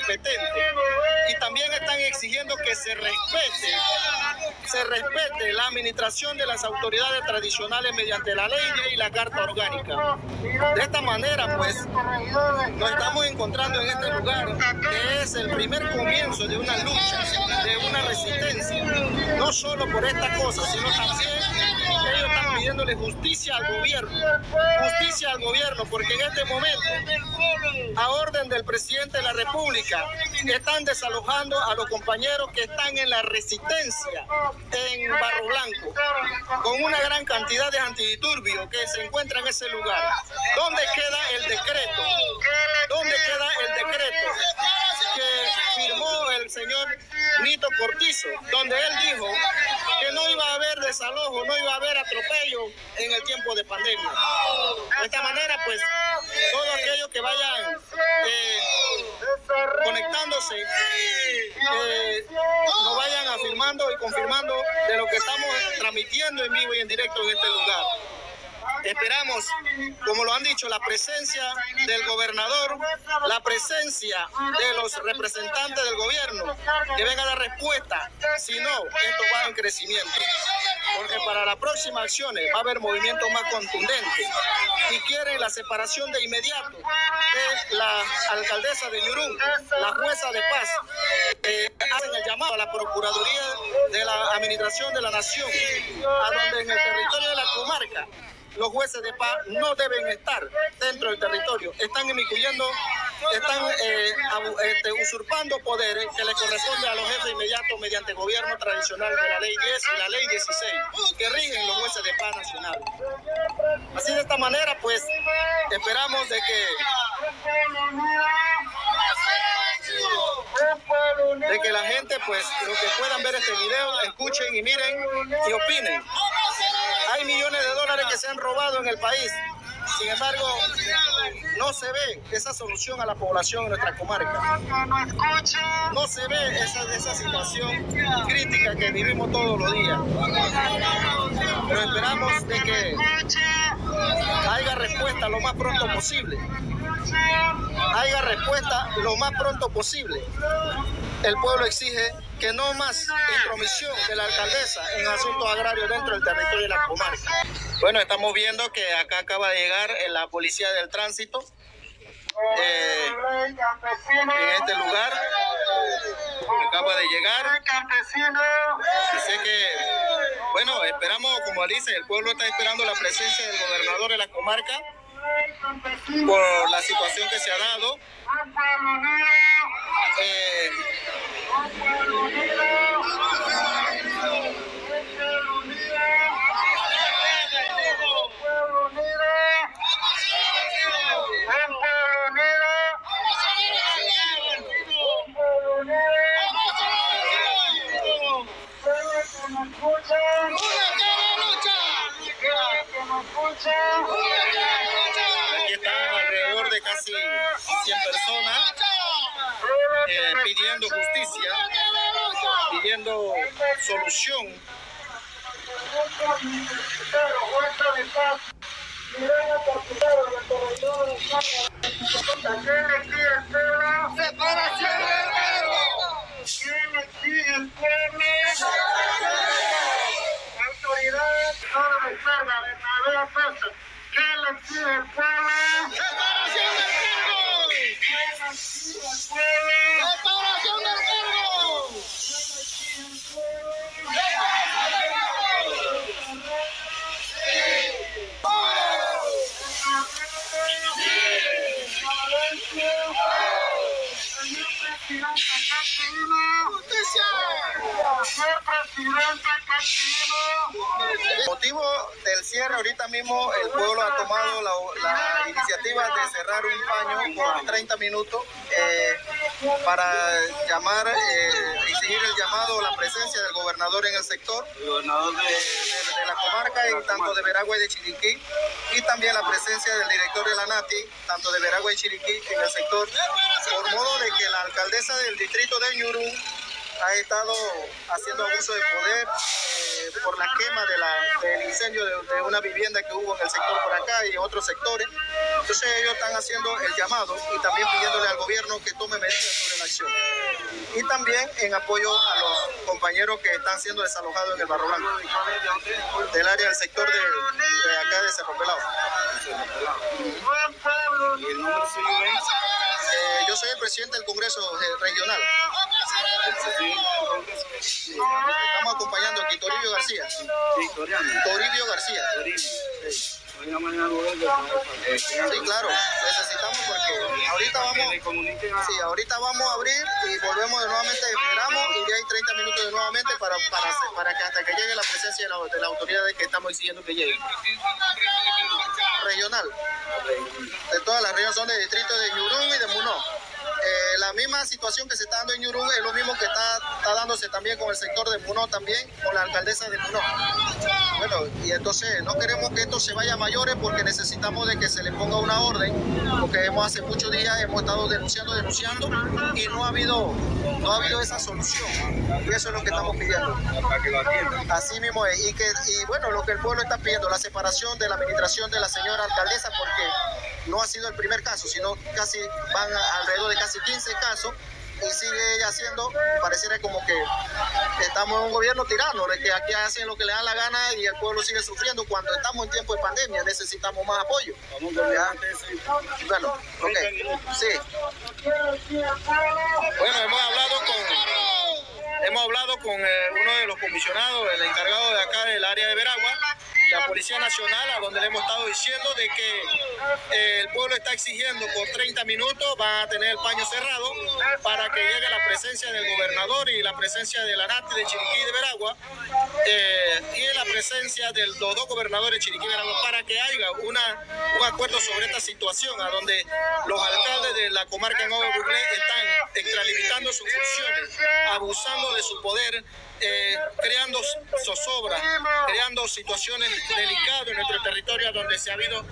competente. Y también están exigiendo que se respete la administración de las autoridades tradicionales mediante la ley y la carta orgánica. De esta manera, pues, nos estamos encontrando en este lugar, que es el primer comienzo de una lucha, de una resistencia, no solo por esta cosa, sino también ellos están pidiéndole justicia al gobierno, porque en este momento, a orden del presidente de la República, están desalojando a los compañeros que están en la resistencia en Barro Blanco, con una gran cantidad de antidisturbios que se encuentran en ese lugar. ¿Dónde queda el decreto? ¿Dónde queda el decreto que firmó el señor Nito Cortizo, donde él dijo que no iba a haber desalojo, no iba a haber atropello en el tiempo de pandemia? De esta manera, pues, todos aquellos que vayan conectándose, nos vayan afirmando y confirmando de lo que estamos transmitiendo en vivo y en directo en este lugar. Esperamos, como lo han dicho, la presencia del gobernador, la presencia de los representantes del gobierno, que vengan a dar respuesta. Si no, esto va en crecimiento. Porque para las próximas acciones va a haber movimientos más contundentes. Y quieren la separación de inmediato de la alcaldesa de Ñurú, la jueza de paz. Hacen el llamado a la Procuraduría de la Administración de la Nación, a donde en el territorio de la comarca los jueces de paz no deben estar dentro del territorio. Están inmiscuyendo, están usurpando poderes que le corresponden a los jefes inmediatos mediante gobierno tradicional de la ley 10 y la ley 16, que rigen los jueces de paz nacionales. Así de esta manera, pues, esperamos de que la gente, pues, los que puedan ver este video, escuchen y miren y opinen. Hay millones de dólares que se han robado en el país. Sin embargo, no se ve esa solución a la población en nuestra comarca. No se ve esa situación crítica que vivimos todos los días. Pero esperamos de que haya respuesta lo más pronto posible. Haya respuesta lo más pronto posible. El pueblo exige que no más intromisión de la alcaldesa en asuntos agrarios dentro del territorio de la comarca. Bueno, estamos viendo que acá acaba de llegar la policía del tránsito en este lugar. Acaba de llegar. Así que, bueno, esperamos, como dice, el pueblo está esperando la presencia del gobernador de la comarca por la situación que se ha dado. Aquí están alrededor de casi 100 personas pidiendo justicia, pidiendo solución. ¿Qué le exige el pueblo? ¡Separación del cargo! ¿Qué le exige el pueblo? ¡Separación del cargo! El motivo del cierre, ahorita mismo el pueblo ha tomado la iniciativa de cerrar un paño por 30 minutos para exigir el llamado o la presencia del gobernador en el sector, de la comarca, y tanto de Veragua y de Chiriquí, y también la presencia del director de la NATI, tanto de Veragua y Chiriquí, en el sector, por modo de que la alcaldesa del distrito de Ñurú ha estado haciendo abuso de poder, por la quema del incendio de una vivienda que hubo en el sector por acá y en otros sectores. Entonces ellos están haciendo el llamado y también pidiéndole al gobierno que tome medidas sobre la acción. Y también en apoyo a los compañeros que están siendo desalojados en el Barro Blanco, del área del sector de acá de Cerro Pelado. ¿Y el nombre suyo es? Yo soy el presidente del Congreso regional. Estamos acompañando aquí Toribio García. Toribio García. Sí. Sí, claro, necesitamos porque ahorita vamos a abrir y volvemos de nuevamente, esperamos y de ahí 30 minutos de nuevamente para que hasta que llegue la presencia de la autoridad que estamos exigiendo que llegue. Regional. De todas las regiones son de distritos de Ñurún y de Munó. La misma situación que se está dando en Ñurún es lo mismo que está dándose también con el sector de Munó, también con la alcaldesa de Munó. Bueno, y entonces no queremos que esto se vaya a mayores porque necesitamos de que se le ponga una orden, porque hace muchos días hemos estado denunciando y no ha habido esa solución. Y eso es lo que estamos pidiendo. Así mismo es. Y bueno, lo que el pueblo está pidiendo, la separación de la administración de la señora alcaldesa, porque no ha sido el primer caso, sino casi van alrededor de casi 15 casos y sigue ella haciendo, pareciera como que estamos en un gobierno tirano, de que aquí hacen lo que le dan la gana y el pueblo sigue sufriendo cuando estamos en tiempo de pandemia, necesitamos más apoyo. Bueno, ok, sí. Bueno, hemos hablado con uno de los comisionados, el encargado de acá del área de Veragua, la Policía Nacional, a donde le hemos estado diciendo de que el pueblo está exigiendo por 30 minutos, van a tener el paño cerrado para que llegue la presencia del gobernador y la presencia de la NATI de Chiriquí y de Veragua y la presencia de los dos gobernadores de Chiriquí y Veragua para que haya un acuerdo sobre esta situación, a donde los alcaldes de la comarca en Nuevo Buglé están extralimitando sus funciones, abusando de su poder, creando zozobra, creando situaciones delicadas en nuestro territorio donde se ha habido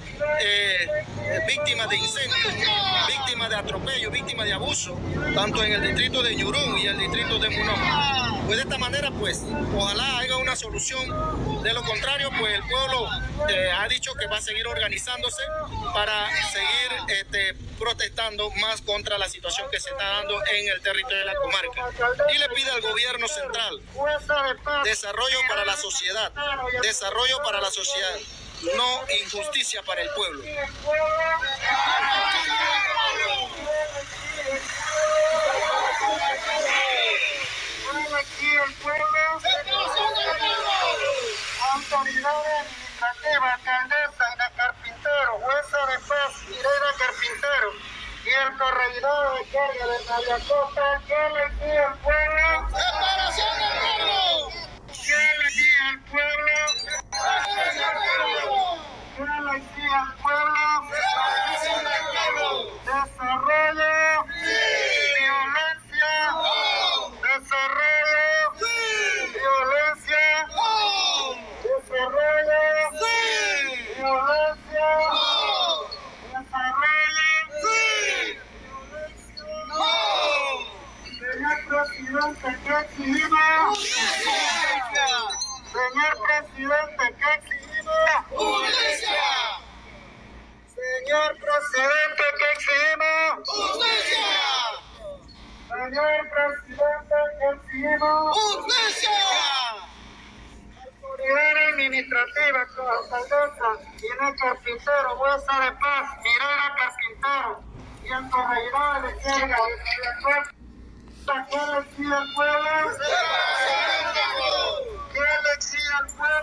víctimas de incendios, víctimas de atropello, víctimas de abuso, tanto en el distrito de Ñurún y el distrito de Munó. Pues de esta manera, pues, ojalá haya una solución. De lo contrario, pues el pueblo ha dicho que va a seguir organizándose para seguir protestando más contra la situación que se está dando en el territorio de la comarca. Y le pide al gobierno central desarrollo para la sociedad, no injusticia para el pueblo. Aquí el pueblo, autoridades administrativas, alcaldesa Ina Carpintero, jueza de paz Irena Carpintero y el corregidor de carga de María Costa, ¿qué le pide al pueblo? ¡Separación del pueblo! ¿Qué le pide al pueblo? ¡Separación del pueblo! ¿Qué le pide al pueblo? ¡Separación del pueblo! Desarrollo, violencia, desarrollo, violencia, desarrollo, violencia, desarrollo, violencia. Señor presidente, ¿qué exigimos? Señor presidente, ¿qué exigimos? ¡Justicia! Señor presidente, ¿qué exigimos? ¡Justicia! Señor presidente, ¿qué exigimos? ¡Justicia! Autoridad administrativa, alcaldesa Ina Carpintero, jueza de paz Irena Carpintero y el corregidor de carga de la ¿qué le exige al pueblo? ¿Qué le exige al pueblo?